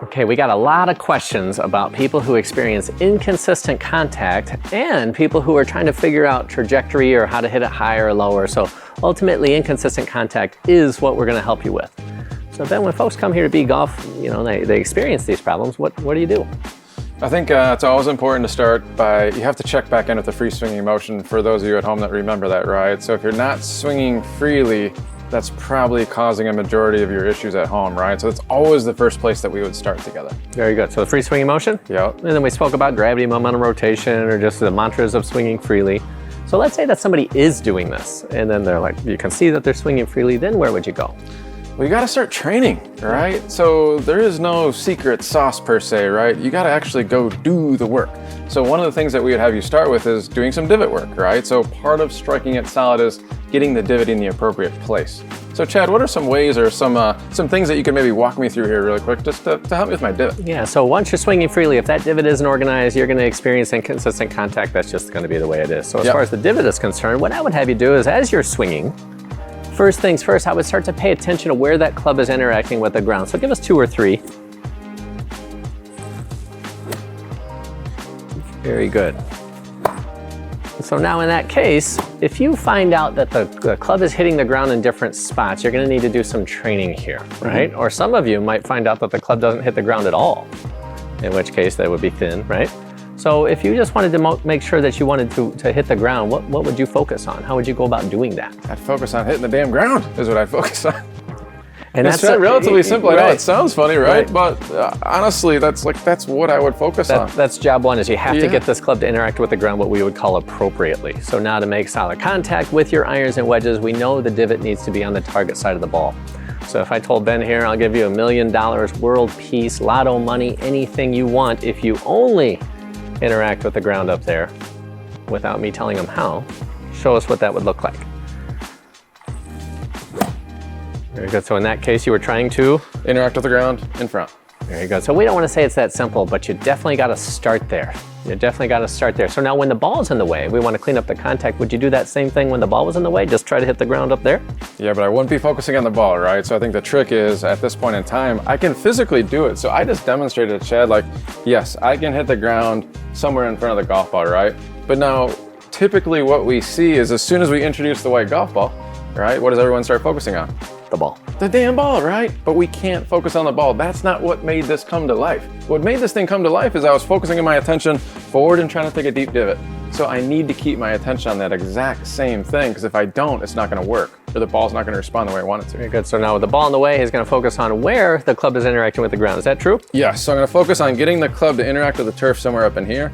Okay, we got a lot of questions about people who experience inconsistent contact and people who are trying to figure out trajectory or how to hit it higher or lower. So ultimately, inconsistent contact is what we're going to help you with. So Ben, when folks come here to B-Golf, they experience these problems, what do you do? I think it's always important to start by, you have to check back in with the free swinging motion for those of you at home that remember that, right? So if you're not swinging freely, that's probably causing a majority of your issues at home, right? So it's always the first place that we would start together. Very good. So the free swinging motion? Yep. And then we spoke about gravity, momentum, rotation, or just the mantras of swinging freely. So let's say that somebody is doing this, and then they're like, you can see that they're swinging freely, then where would you go? Well, you got to start training, right? So there is no secret sauce per se, right? You got to actually go do the work. So one of the things that we would have you start with is doing some divot work, right? So part of striking it solid is getting the divot in the appropriate place. So Chad, what are some ways or some things that you can maybe walk me through here really quick just to help me with my divot? Yeah, so once you're swinging freely, if that divot isn't organized, you're going to experience inconsistent contact. That's just going to be the way it is. So as far as the divot is concerned, what I would have you do is as you're swinging, first things first, I would start to pay attention to where that club is interacting with the ground. So give us 2 or 3. Very good. So now in that case, if you find out that the club is hitting the ground in different spots, you're going to need to do some training here, right? Or some of you might find out that the club doesn't hit the ground at all, in which case that would be thin, right? So if you just wanted to make sure that you wanted to hit the ground, what would you focus on? How would you go about doing that? I'd focus on hitting the damn ground is what I'd focus on. And that's relatively simple. Right. I know it sounds funny, right? But honestly, that's what I would focus on. That's job one, is you have to get this club to interact with the ground what we would call appropriately. So now to make solid contact with your irons and wedges, we know the divot needs to be on the target side of the ball. So if I told Ben here, I'll give you $1 million, world peace, lotto money, anything you want, if you only interact with the ground up there without me telling him how, show us what that would look like. Very good. So in that case, you were trying to interact with the ground in front. Very good. So we don't want to say it's that simple, but you definitely got to start there. You definitely got to start there. So now when the ball's in the way, we want to clean up the contact. Would you do that same thing when the ball was in the way? Just try to hit the ground up there? Yeah, but I wouldn't be focusing on the ball, right? So I think the trick is, at this point in time, I can physically do it. So I just demonstrated to Chad, like, yes, I can hit the ground somewhere in front of the golf ball, right? But now, typically what we see is as soon as we introduce the white golf ball, right, what does everyone start focusing on? The ball. The damn ball, right? But we can't focus on the ball. That's not what made this come to life. What made this thing come to life is I was focusing my attention forward and trying to take a deep divot. So I need to keep my attention on that exact same thing, because if I don't, it's not going to work, or the ball's not going to respond the way I want it to. Very good. So now with the ball in the way, he's going to focus on where the club is interacting with the ground. Is that true? Yes. So I'm going to focus on getting the club to interact with the turf somewhere up in here.